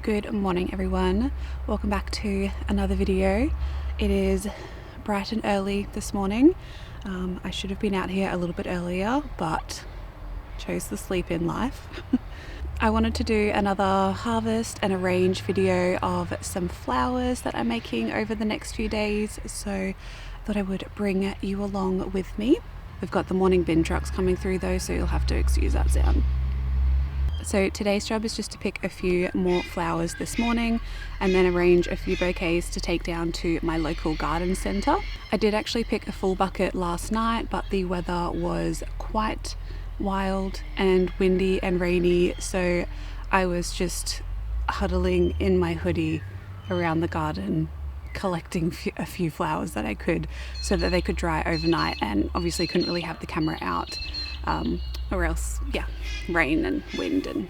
Good morning everyone, welcome back to another video. It is bright and early this morning. I should have been out here a little bit earlier but chose the sleep in life. I wanted to do another harvest and arrange video of some flowers that I'm making over the next few days, so I thought I would bring you along with me. We've got the morning bin trucks coming through though, so you'll have to excuse that sound. So today's job is just to pick a few more flowers this morning and then arrange a few bouquets to take down to my local garden centre. I did actually pick a full bucket last night, but the weather was quite wild and windy and rainy, so I was just huddling in my hoodie around the garden collecting a few flowers that I could so that they could dry overnight, and obviously couldn't really have the camera out or else rain and wind and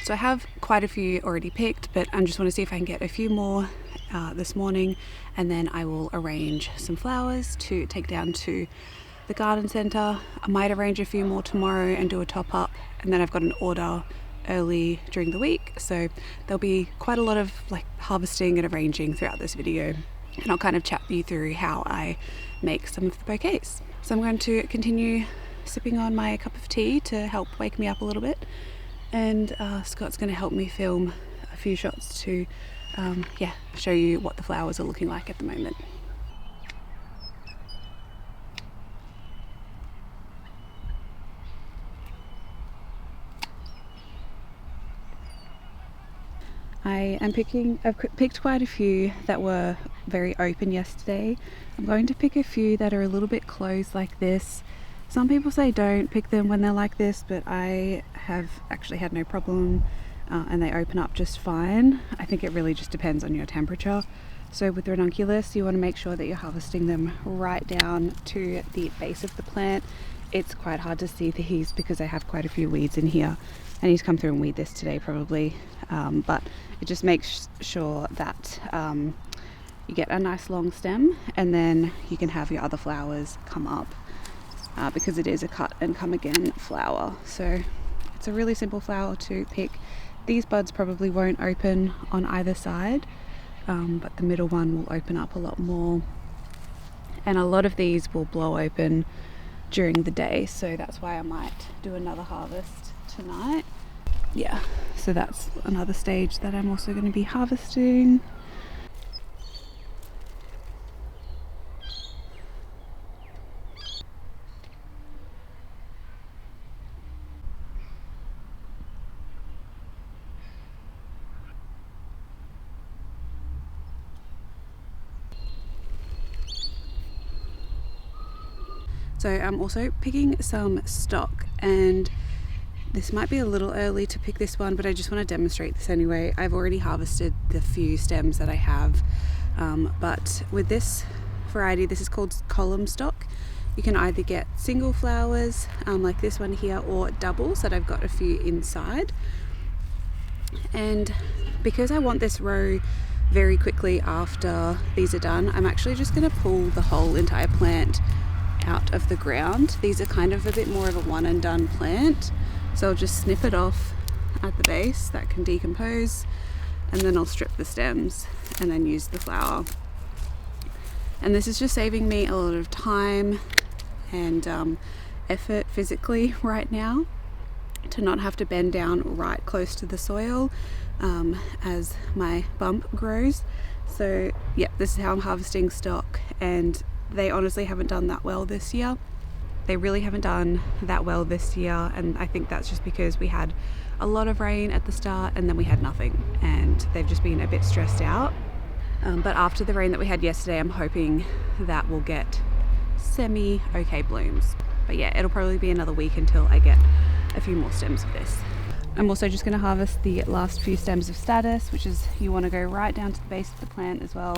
so I have quite a few already picked, but I just want to see if I can get a few more this morning, and then I will arrange some flowers to take down to the garden centre. I might arrange a few more tomorrow and do a top up, and then I've got an order early during the week, so there'll be quite a lot of harvesting and arranging throughout this video, and I'll kind of chat you through how I make some of the bouquets. So I'm going to continue sipping on my cup of tea to help wake me up a little bit, and Scott's going to help me film a few shots to show you what the flowers are looking like at the moment. I've picked quite a few that were very open yesterday. I'm going to pick a few that are a little bit closed like this. Some people say don't pick them when they're like this, but I have actually had no problem and they open up just fine. I think it really just depends on your temperature. So with Ranunculus, you want to make sure that you're harvesting them right down to the base of the plant. It's quite hard to see these because I have quite a few weeds in here. I need to come through and weed this today probably, but it just makes sure that you get a nice long stem, and then you can have your other flowers come up. Because it is a cut and come again flower, so it's a really simple flower to pick. These buds probably won't open on either side, but the middle one will open up a lot more, and a lot of these will blow open during the day, so that's why I might do another harvest tonight. So that's another stage that I'm also going to be harvesting. So I'm also picking some stock, and this might be a little early to pick this one, but I just want to demonstrate this anyway. I've already harvested the few stems that I have, but with this variety, this is called column stock. You can either get single flowers like this one here, or doubles that I've got a few inside. And because I want this row very quickly after these are done, I'm actually just going to pull the whole entire plant out of the ground. These are kind of a bit more of a one and done plant, so I'll just snip it off at the base that can decompose, and then I'll strip the stems and then use the flower. And this is just saving me a lot of time and effort physically right now, to not have to bend down right close to the soil as my bump grows. So this is how I'm harvesting stock, and they honestly haven't done that well this year. They really haven't done that well this year, and I think that's just because we had a lot of rain at the start and then we had nothing, and they've just been a bit stressed out. But after the rain that we had yesterday, I'm hoping that we'll get semi-okay blooms. But it'll probably be another week until I get a few more stems of this. I'm also just going to harvest the last few stems of status, which is, you want to go right down to the base of the plant as well,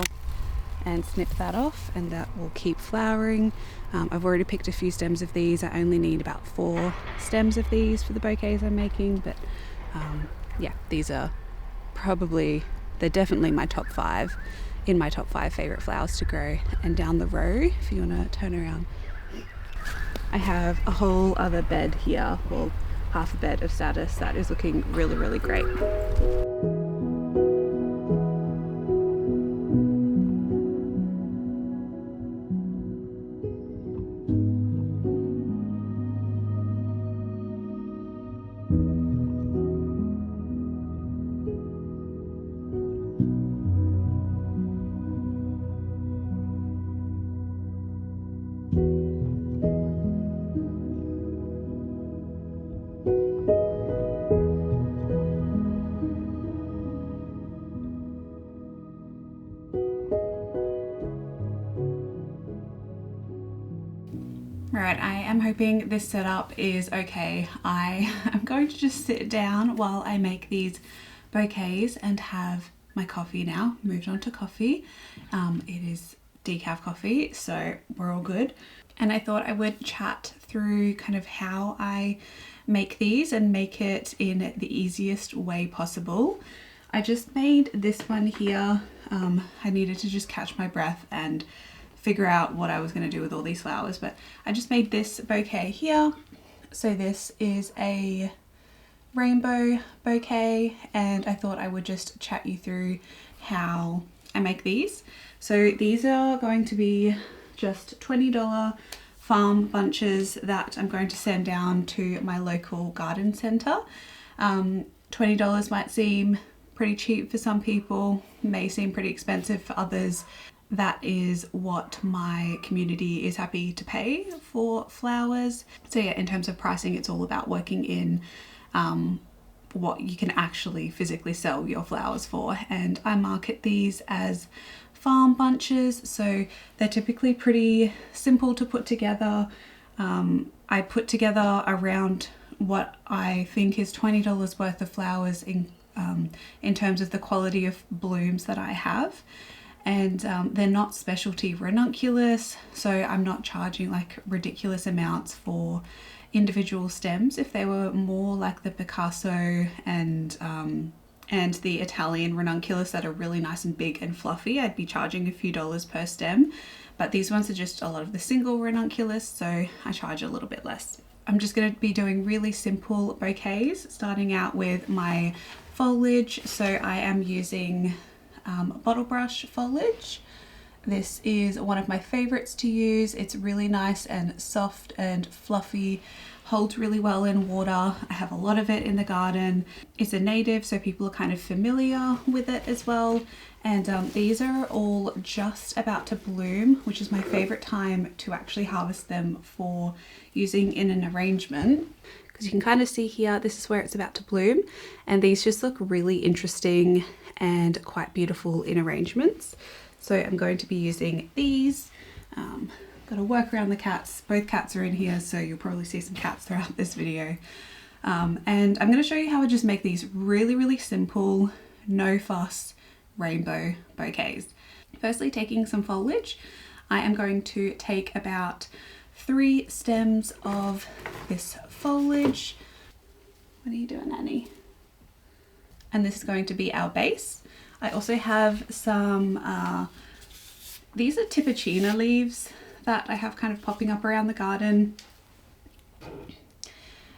and snip that off, and that will keep flowering. I've already picked a few stems of these. I only need about 4 stems of these for the bouquets I'm making, but these are they're definitely my top 5 favorite flowers to grow. And down the row, if you want to turn around, I have a whole other bed here, well, half a bed of status that is looking really, really great. Right, I am hoping this setup is okay. I am going to just sit down while I make these bouquets and have my coffee now. Moved on to coffee. It is decaf coffee, so we're all good. And I thought I would chat through kind of how I make these and make it in the easiest way possible. I just made this one here. I needed to just catch my breath and figure out what I was going to do with all these flowers, but I just made this bouquet here. So this is a rainbow bouquet, and I thought I would just chat you through how I make these. So these are going to be just $20 farm bunches that I'm going to send down to my local garden centre. $20 might seem pretty cheap for some people, may seem pretty expensive for others. That is what my community is happy to pay for flowers. So yeah, in terms of pricing, it's all about working in what you can actually physically sell your flowers for. And I market these as farm bunches, so they're typically pretty simple to put together. I put together around what I think is $20 worth of flowers in terms of the quality of blooms that I have. And they're not specialty ranunculus, so I'm not charging like ridiculous amounts for individual stems. If they were more like the Picasso and the Italian ranunculus that are really nice and big and fluffy, I'd be charging a few dollars per stem. But these ones are just a lot of the single ranunculus, so I charge a little bit less. I'm just going to be doing really simple bouquets, starting out with my foliage. So I am using bottle brush foliage. This is one of my favorites to use. It's really nice and soft and fluffy, holds really well in water. I have a lot of it in the garden. It's a native, so people are kind of familiar with it as well. And these are all just about to bloom, which is my favorite time to actually harvest them for using in an arrangement. Because you can kind of see here, this is where it's about to bloom, and these just look really interesting and quite beautiful in arrangements. So I'm going to be using these. Got to work around the cats. Both cats are in here, so you'll probably see some cats throughout this video. And I'm going to show you how I just make these really, really simple, no fuss rainbow bouquets. Firstly, taking some foliage, I am going to take about 3 stems of this foliage. What are you doing, Annie? And this is going to be our base. I also have some, these are Tipicina leaves that I have kind of popping up around the garden.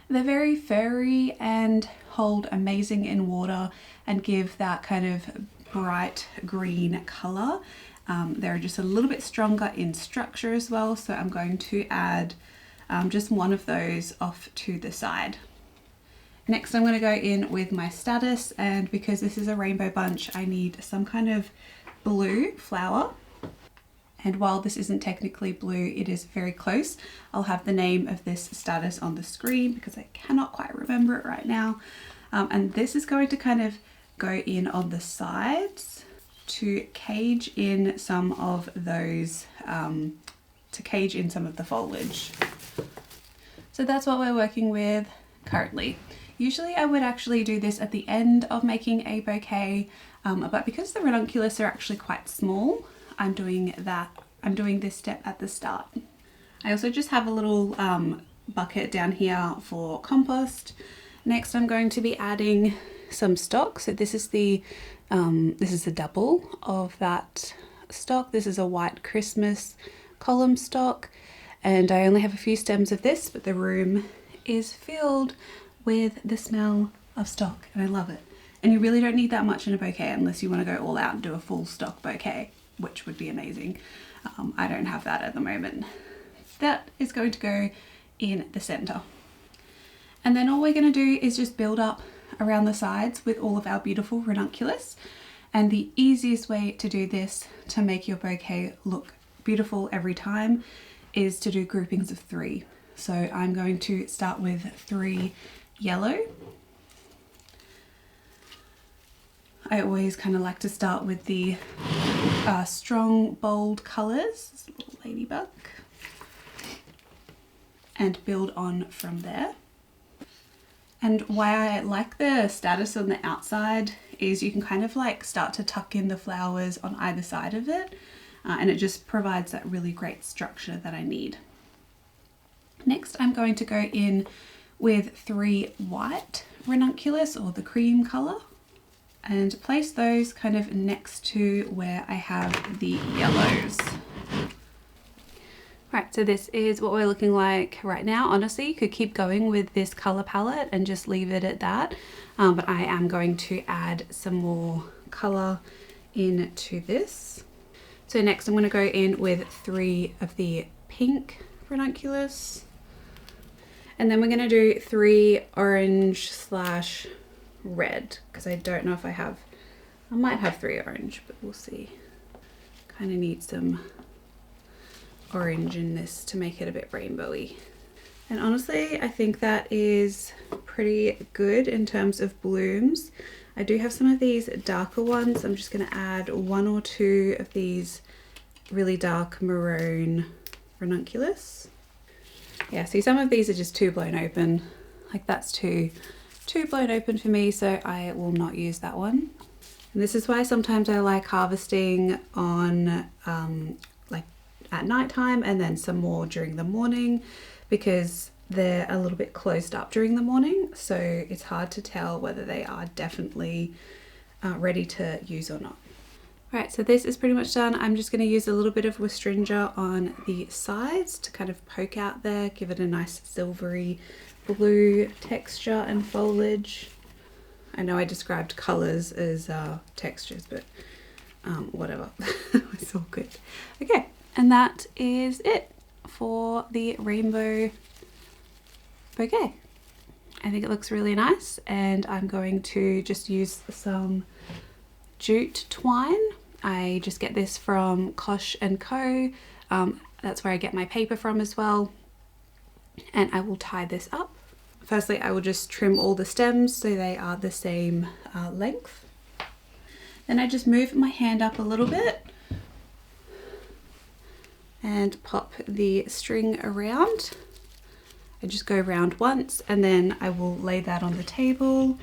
They're very furry and hold amazing in water and give that kind of bright green colour. They're just a little bit stronger in structure as well, so I'm going to add just one of those off to the side. Next I'm going to go in with my status, and because this is a rainbow bunch, I need some kind of blue flower. And while this isn't technically blue, it is very close. I'll have the name of this status on the screen because I cannot quite remember it right now. And this is going to kind of go in on the sides to cage in some of those, to cage in some of the foliage. So that's what we're working with currently. Usually I would actually do this at the end of making a bouquet, but because the ranunculus are actually quite small, I'm doing this step at the start. I also just have a little bucket down here for compost. Next I'm going to be adding some stock. So this is the double of that stock. This is a white Christmas column stock, and I only have a few stems of this, but the room is filled with the smell of stock, and I love it. And you really don't need that much in a bouquet unless you want to go all out and do a full stock bouquet, which would be amazing. I don't have that at the moment. That is going to go in the center. And then all we're going to do is just build up around the sides with all of our beautiful ranunculus. And the easiest way to do this to make your bouquet look beautiful every time is to do groupings of 3. So I'm going to start with 3 yellow. I always kind of like to start with the strong, bold colors. This little ladybug. and build on from there. And why I like the status on the outside is you can kind of like start to tuck in the flowers on either side of it, and it just provides that really great structure that I need. Next, I'm going to go in with 3 white ranunculus, or the cream color, and place those kind of next to where I have the yellows. Right, so this is what we're looking like right now. Honestly, you could keep going with this color palette and just leave it at that, but I am going to add some more color into this. So next I'm going to go in with 3 of the pink ranunculus, and then we're going to do 3 orange slash red, because I don't know if I might have 3 orange, but we'll see. Kind of need some orange in this to make it a bit rainbowy. And honestly, I think that is pretty good in terms of blooms. I do have some of these darker ones. I'm just going to add 1 or 2 of these really dark maroon ranunculus. Yeah, see, some of these are just too blown open. Like that's too blown open for me, so I will not use that one. And this is why sometimes I like harvesting on like at nighttime and then some more during the morning, because they're a little bit closed up during the morning, so it's hard to tell whether they are definitely ready to use or not. Right, so this is pretty much done. I'm just going to use a little bit of Wistringer on the sides to kind of poke out there, give it a nice silvery blue texture and foliage. I know I described colors as textures, but whatever. It's all good. Okay, and that is it for the rainbow bouquet. I think it looks really nice, and I'm going to just use some jute twine. I just get this from Kosh & Co. That's where I get my paper from as well. And I will tie this up. Firstly, I will just trim all the stems so they are the same length. Then I just move my hand up a little bit and pop the string around. I just go around once, and then I will lay that on the table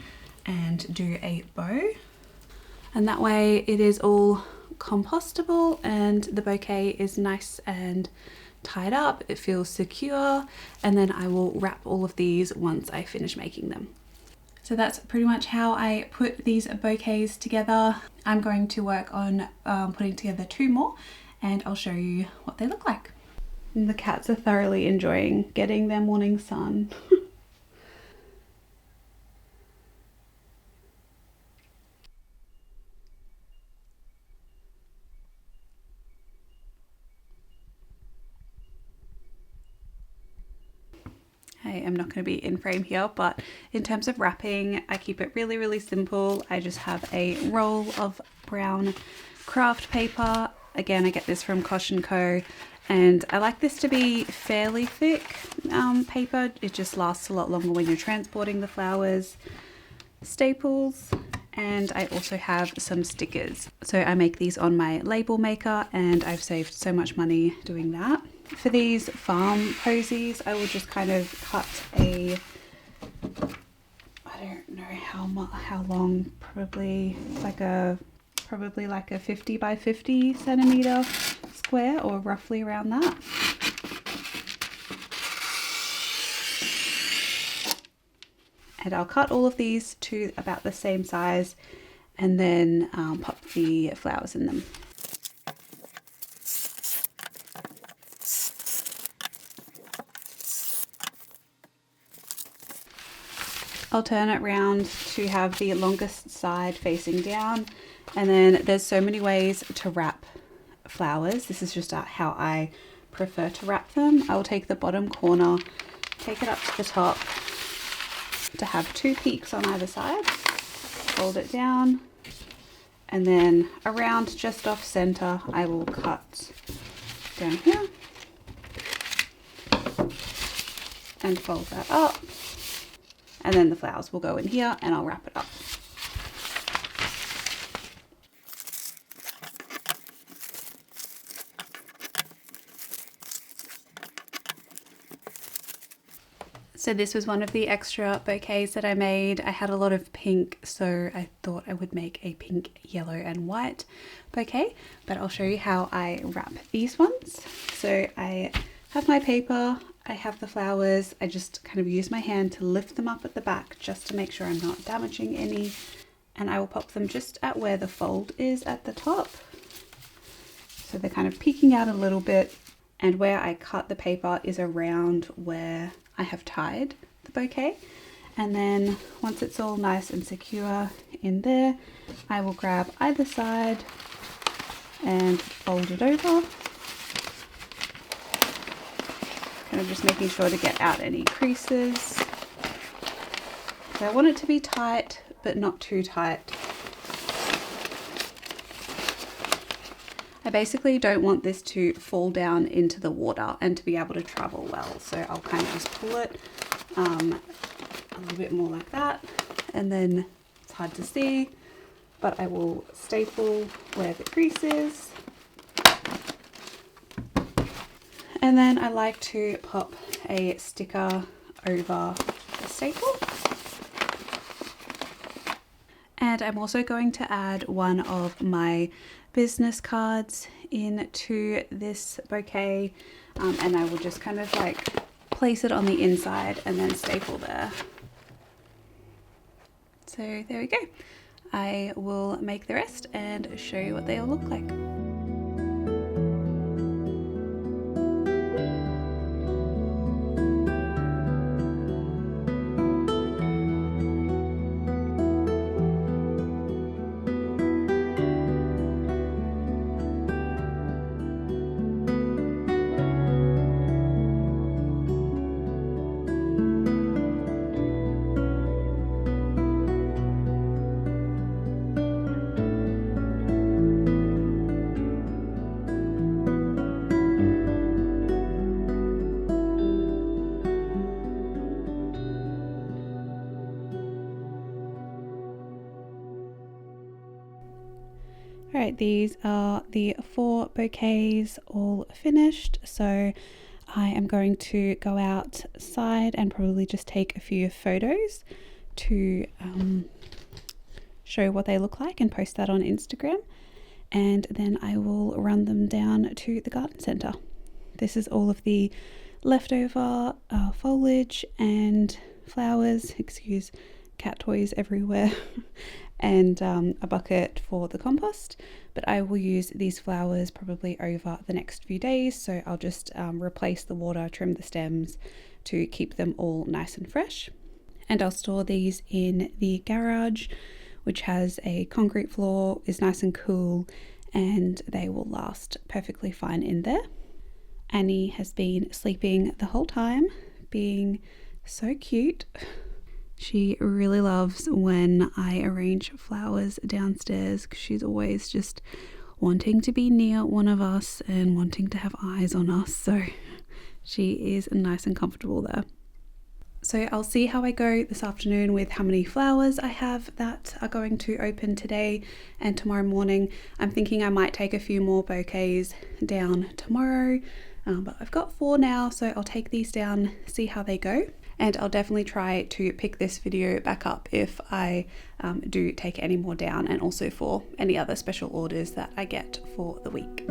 and do a bow. And that way it is all compostable and the bouquet is nice and tied up, it feels secure, and then I will wrap all of these once I finish making them. So that's pretty much how I put these bouquets together. I'm going to work on putting together 2 more, and I'll show you what they look like. And the cats are thoroughly enjoying getting their morning sun. I am not going to be in frame here, but in terms of wrapping, I keep it really, really simple. I just have a roll of brown craft paper. Again, I get this from Kosh & Co. And I like this to be fairly thick paper. It just lasts a lot longer when you're transporting the flowers. Staples, and I also have some stickers. So I make these on my label maker, and I've saved so much money doing that. For these farm posies, I will just kind of cut a, I don't know how long, probably like a 50 by 50 centimeter square, or roughly around that. And I'll cut all of these to about the same size, and then pop the flowers in them. I'll turn it round to have the longest side facing down, and then there's so many ways to wrap flowers. This is just how I prefer to wrap them. I will take the bottom corner, take it up to the top to have 2 peaks on either side, fold it down, and then around just off center I will cut down here and fold that up, and then the flowers will go in here and I'll wrap it up. So this was one of the extra bouquets that I made. I had a lot of pink, so I thought I would make a pink, yellow and white bouquet, but I'll show you how I wrap these ones. So I have my paper, I have the flowers, I just kind of use my hand to lift them up at the back just to make sure I'm not damaging any, and I will pop them just at where the fold is at the top. So they're kind of peeking out a little bit, and where I cut the paper is around where I have tied the bouquet. And then once it's all nice and secure in there, I will grab either side and fold it over. Kind of just making sure to get out any creases. So I want it to be tight, but not too tight. I basically don't want this to fall down into the water and to be able to travel well. So I'll kind of just pull it a little bit more like that. And then it's hard to see, but I will staple where the crease is. And then I like to pop a sticker over the staple. And I'm also going to add one of my business cards into this bouquet, and I will just kind of like place it on the inside and then staple there. So there we go. I will make the rest and show you what they all look like. Alright, these are the 4 bouquets all finished, so I am going to go outside and probably just take a few photos to show what they look like and post that on Instagram, and then I will run them down to the garden centre. This is all of the leftover foliage and flowers, excuse cat toys everywhere, and a bucket for the compost, but I will use these flowers probably over the next few days, so I'll just replace the water, trim the stems to keep them all nice and fresh. And I'll store these in the garage, which has a concrete floor, is nice and cool, and they will last perfectly fine in there. Annie has been sleeping the whole time, being so cute. She really loves when I arrange flowers downstairs because she's always just wanting to be near one of us and wanting to have eyes on us, so she is nice and comfortable there. So I'll see how I go this afternoon with how many flowers I have that are going to open today and tomorrow morning. I'm thinking I might take a few more bouquets down tomorrow, but I've got 4 now, so I'll take these down, see how they go. And I'll definitely try to pick this video back up if I do take any more down, and also for any other special orders that I get for the week.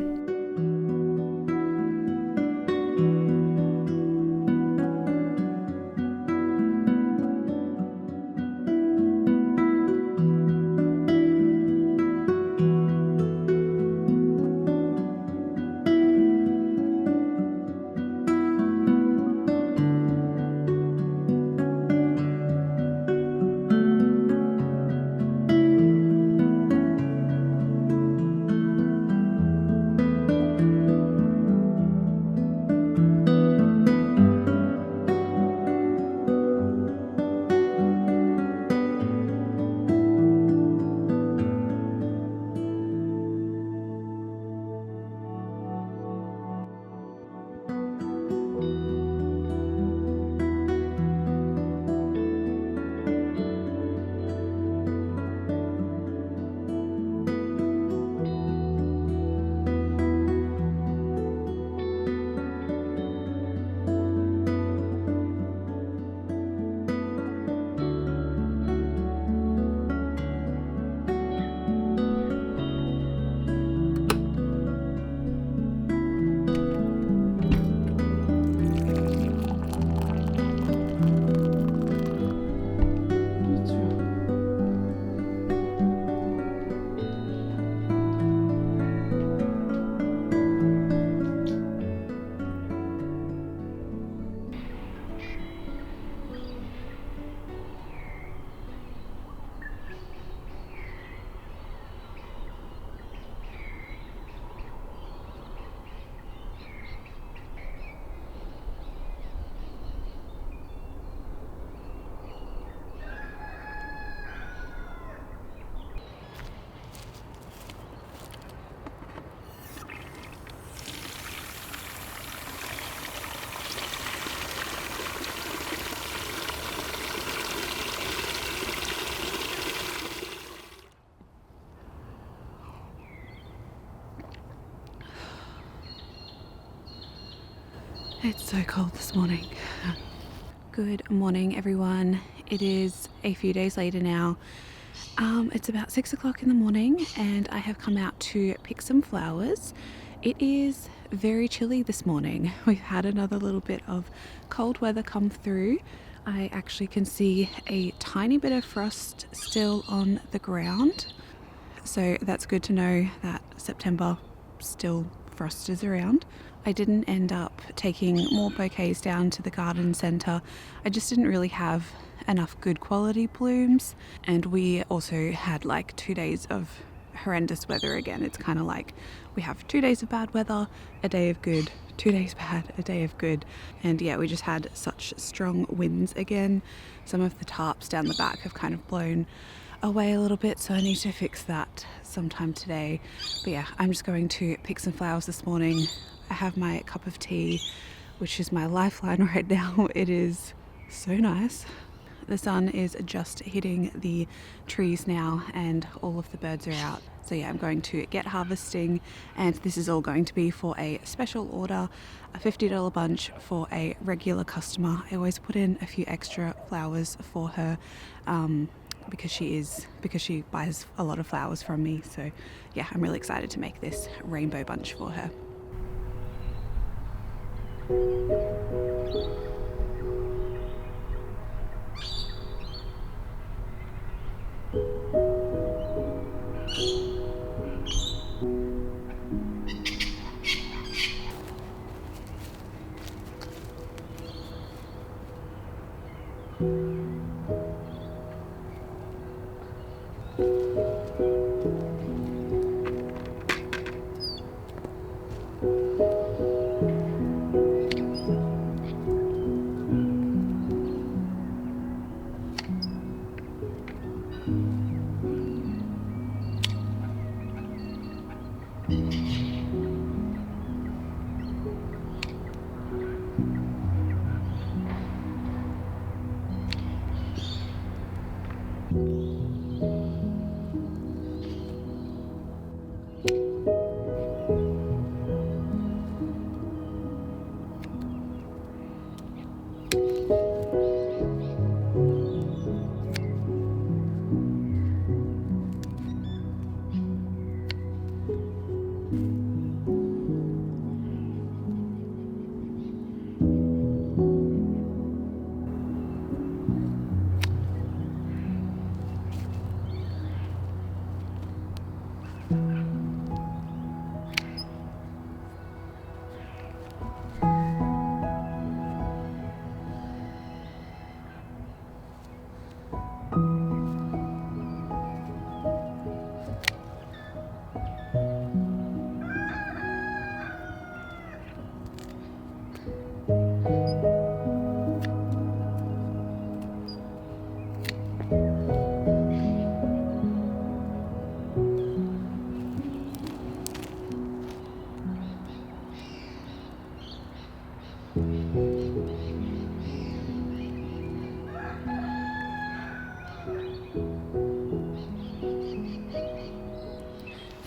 It's so cold this morning. Good morning, everyone. It is a few days later now. It's about 6 o'clock in the morning and I have come out to pick some flowers. It is very chilly this morning. We've had another little bit of cold weather come through. I actually can see a tiny bit of frost still on the ground. So that's good to know that September still frost is around. I didn't end up taking more bouquets down to the garden centre. I just didn't really have enough good quality blooms, and we also had like 2 days of horrendous weather again. It's kind of like we have 2 days of bad weather, a day of good, 2 days bad, a day of good. And yeah, we just had such strong winds again. Some of the tarps down the back have kind of blown away a little bit, so I need to fix that sometime today. But yeah, I'm just going to pick some flowers this morning. I have my cup of tea, which is my lifeline right now. It is so nice. The sun is just hitting the trees now and all of the birds are out. So yeah, I'm going to get harvesting, and this is all going to be for a special order, a $50 bunch for a regular customer. I always put in a few extra flowers for her because she buys a lot of flowers from me. So yeah, I'm really excited to make this rainbow bunch for her.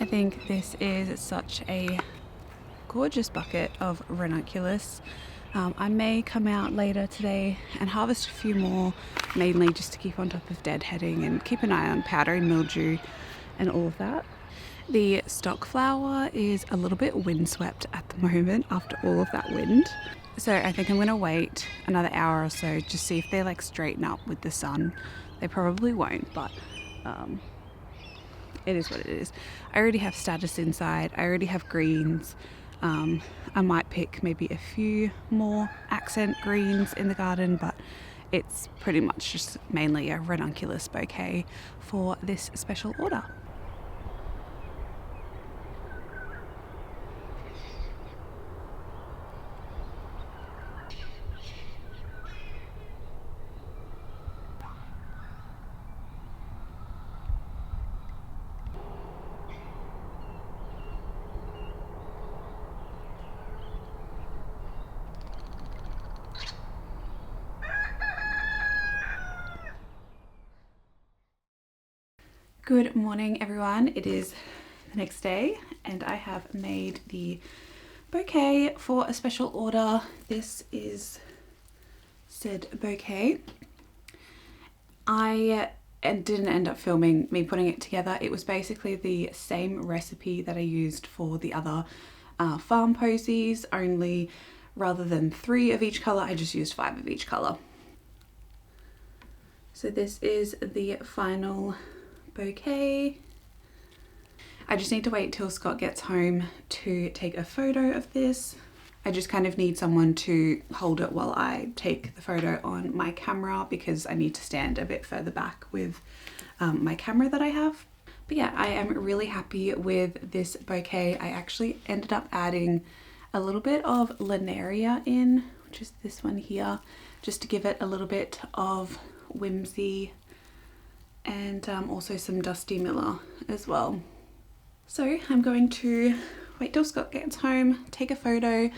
I think this is such a gorgeous bucket of Ranunculus. I may come out later today and harvest a few more, mainly just to keep on top of deadheading and keep an eye on powdery mildew and all of that. The stock flower is a little bit windswept at the moment after all of that wind. So I think I'm going to wait another hour or so to see if they like straighten up with the sun. They probably won't, but it is what it is. I already have status inside. I already have greens. I might pick maybe a few more accent greens in the garden, but it's pretty much just mainly a ranunculus bouquet for this special order. Good morning, everyone. It is the next day and I have made the bouquet for a special order. This is said bouquet. I didn't end up filming me putting it together. It was basically the same recipe that I used for the other farm posies, only rather than 3 of each colour, I just used 5 of each colour. So this is the final bouquet. I just need to wait till Scott gets home to take a photo of this. I just kind of need someone to hold it while I take the photo on my camera, because I need to stand a bit further back with my camera that I have. But yeah, I am really happy with this bouquet. I actually ended up adding a little bit of Linaria in, which is this one here, just to give it a little bit of whimsy, and also some Dusty Miller as well. So I'm going to wait till Scott gets home, take a photo,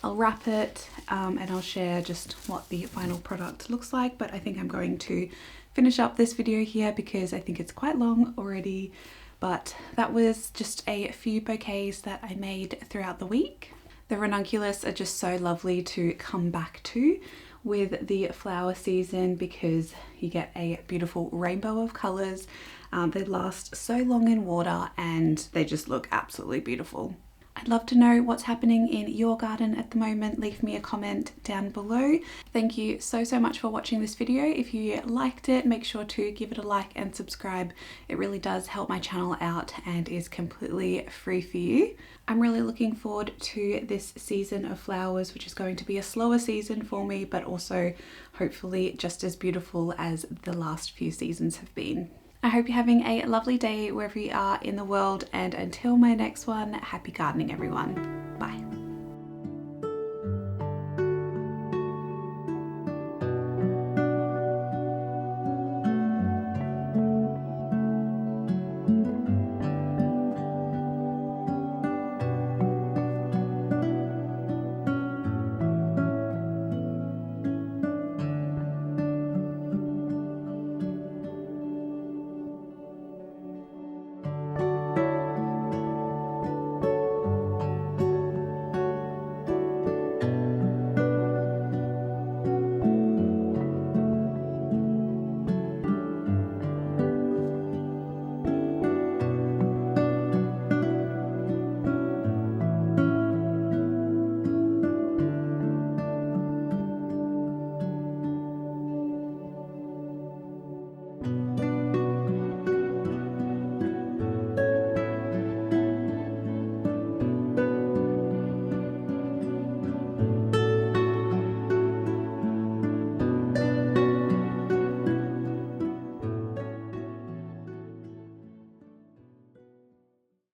I'll wrap it, and I'll share just what the final product looks like. But I think I'm going to finish up this video here because I think it's quite long already. But that was just a few bouquets that I made throughout the week. The ranunculus are just so lovely to come back to with the flower season, because you get a beautiful rainbow of colours. They last so long in water and they just look absolutely beautiful. I'd love to know what's happening in your garden at the moment. Leave me a comment down below. Thank you so much for watching this video. If you liked it, make sure to give it a like and subscribe. It really does help my channel out and is completely free for you. I'm really looking forward to this season of flowers, which is going to be a slower season for me, but also hopefully just as beautiful as the last few seasons have been. I hope you're having a lovely day wherever you are in the world, and until my next one, happy gardening everyone. Bye.